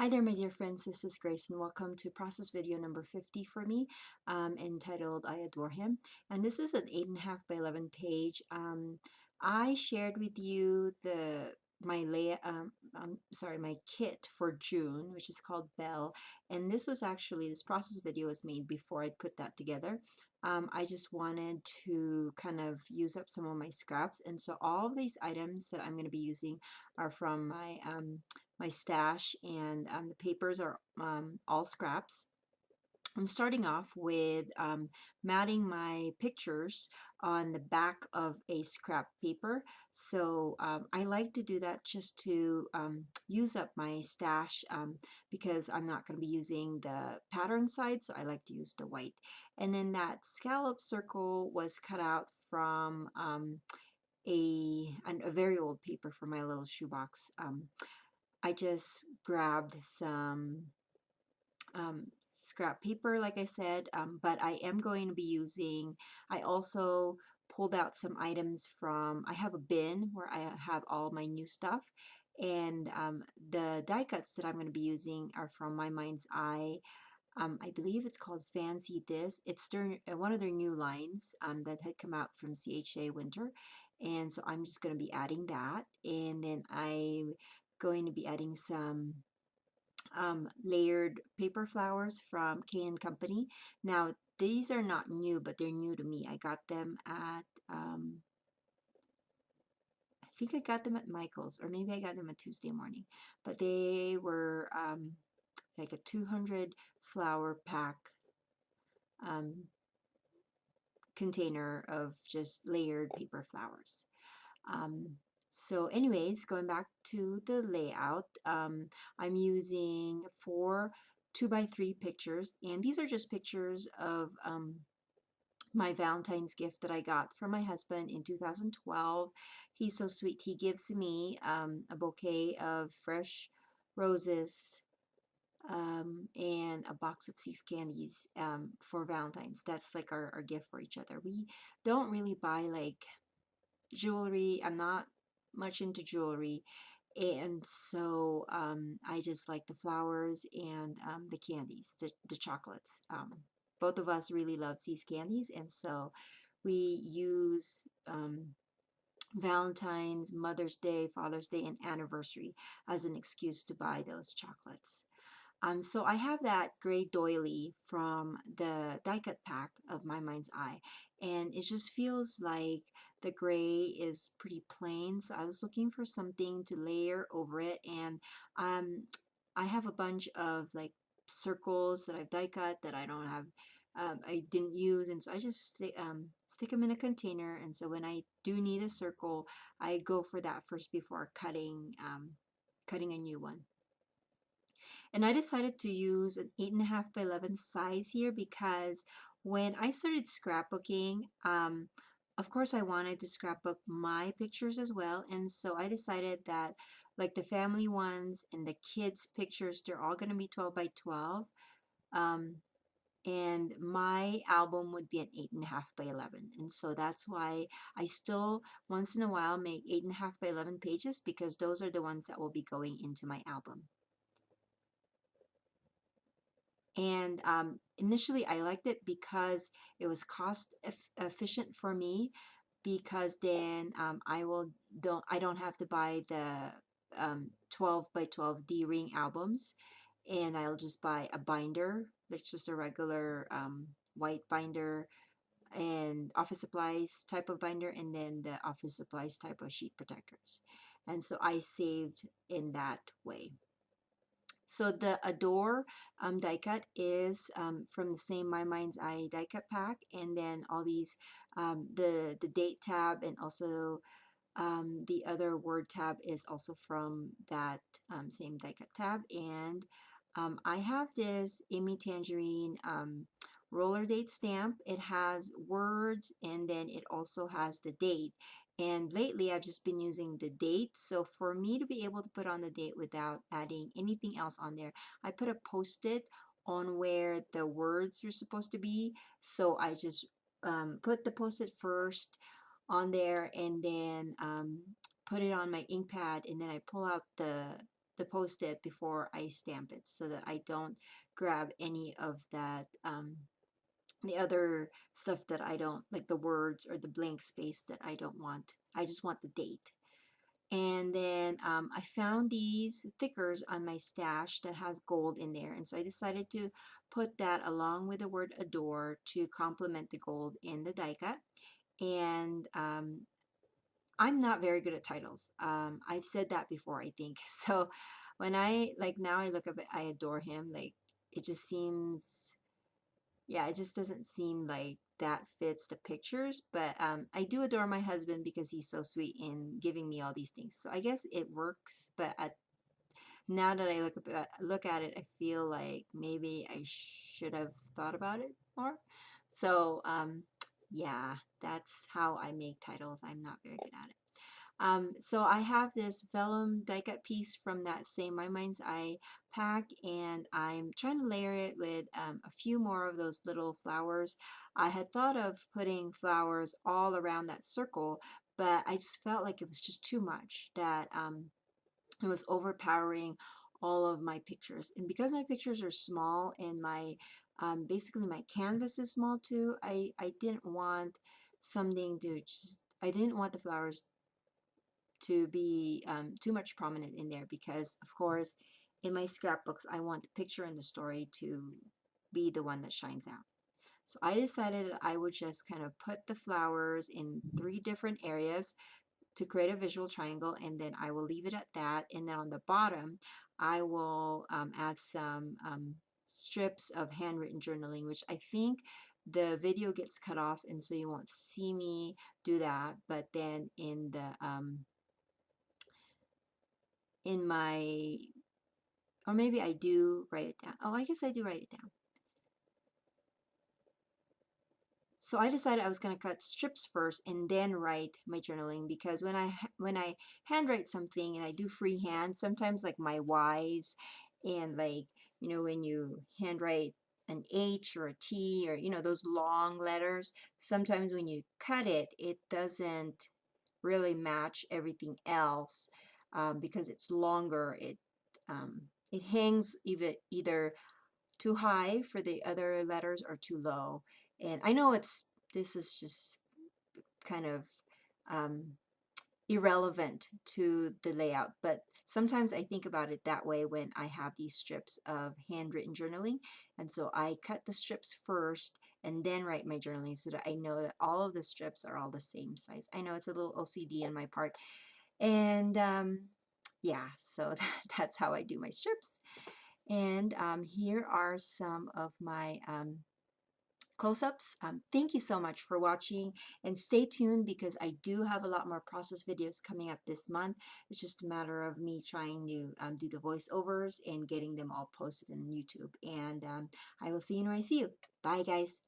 Hi there, my dear friends. This is Grace, and welcome to process video number 50 for me, entitled I Adore Him. And this is an 8.5 by 11 page. I shared with you my kit for June, which is called Belle. And this process video was made before I put that together. I just wanted to kind of use up some of my scraps, and so all of these items that I'm going to be using are from my stash, and the papers are all scraps. I'm starting off with matting my pictures on the back of a scrap paper. So I like to do that just to use up my stash, because I'm not going to be using the pattern side, so I like to use the white. And then that scallop circle was cut out from a very old paper for my little shoebox. I just grabbed some scrap paper, like I said, but I am going to be using, I also pulled out some items from, I have a bin where I have all my new stuff, and the die cuts that I'm going to be using are from My Mind's Eye. I believe it's called Fancy This. It's one of their new lines that had come out from CHA Winter, and so I'm just going to be adding that, and then I'm going to be adding some layered paper flowers from K and Company. Now, these are not new, but they're new to me. I got them at, I think I got them at Michael's, or maybe I got them at Tuesday Morning. But they were like a 200 flower pack um, container of just layered paper flowers. So anyways, going back to the layout, I'm using 4 2x3 pictures, and these are just pictures of my Valentine's gift that I got from my husband in 2012. He's so sweet. He gives me a bouquet of fresh roses and a box of See's candies for Valentine's. That's like our gift for each other. We don't really buy like jewelry. I'm not much into jewelry, and so I just like the flowers and the candies, the chocolates. Both of us really love See's candies, and so we use Valentine's, Mother's Day, Father's Day, and anniversary as an excuse to buy those chocolates. So I have that gray doily from the die cut pack of My Mind's Eye, and it just feels like the gray is pretty plain, so I was looking for something to layer over it. And I have a bunch of like circles that I've die cut that I didn't use, and so I just stick them in a container, and so when I do need a circle, I go for that first before cutting a new one. And I decided to use an 8.5 by 11 size here because when I started scrapbooking, of course I wanted to scrapbook my pictures as well. And so I decided that like the family ones and the kids pictures, they're all going to be 12 by 12. Um, and my album would be an 8.5 by 11. And so that's why I still once in a while make 8.5 by 11 pages, because those are the ones that will be going into my album. And initially I liked it because it was cost efficient for me, because then I don't have to buy the 12 by 12 D-ring albums, and I'll just buy a binder that's just a regular white binder and office supplies type of binder, and then the office supplies type of sheet protectors. And so I saved in that way. So the Adore die cut is from the same My Mind's Eye die cut pack, and then all these the date tab, and also the other word tab is also from that same die cut tab. And I have this Amy Tangerine roller date stamp. It has words, and then it also has the date. And lately I've just been using the date. So for me to be able to put on the date without adding anything else on there, I put a post-it on where the words are supposed to be. So I just put the post-it first on there, and then put it on my ink pad, and then I pull out the the post-it before I stamp it so that I don't grab any of that the other stuff that I don't like, the words or the blank space that I don't want. I just want the date. And then I found these thickers on my stash that has gold in there, and so I decided to put that along with the word adore to complement the gold in the die cut. And I'm not very good at titles. I've said that before, I think. So when I like now I look up it, I adore him. Like it just seems, yeah, it just doesn't seem like that fits the pictures. But I do adore my husband because he's so sweet in giving me all these things. So I guess it works. But now that I look at it, I feel like maybe I should have thought about it more. So yeah, that's how I make titles. I'm not very good at it. So I have this vellum die cut piece from that same My Mind's Eye pack, and I'm trying to layer it with a few more of those little flowers. I had thought of putting flowers all around that circle, but I just felt like it was just too much, that it was overpowering all of my pictures. And because my pictures are small and my basically my canvas is small too, I didn't want something to just, I didn't want the flowers to be too much prominent in there, because of course in my scrapbooks I want the picture and the story to be the one that shines out. So I decided that I would just kind of put the flowers in 3 different areas to create a visual triangle, and then I will leave it at that. And then on the bottom I will add some strips of handwritten journaling, which I think the video gets cut off and so you won't see me do that, but then in my, or maybe I do write it down. Oh, I guess I do write it down. So I decided I was going to cut strips first and then write my journaling, because when I handwrite something and I do freehand, sometimes like my Y's and like, you know, when you handwrite an H or a T or, you know, those long letters, sometimes when you cut it, it doesn't really match everything else because it's longer. It hangs either too high for the other letters or too low. And I know this is just kind of um, irrelevant to the layout, but sometimes I think about it that way when I have these strips of handwritten journaling. And so I cut the strips first and then write my journaling so that I know that all of the strips are all the same size. I know it's a little OCD on my part. And yeah, so that's how I do my strips. And here are some of my close-ups. Thank you so much for watching, and stay tuned because I do have a lot more process videos coming up this month. It's just a matter of me trying to do the voiceovers and getting them all posted on YouTube. And I will see you when I see you. Bye, guys.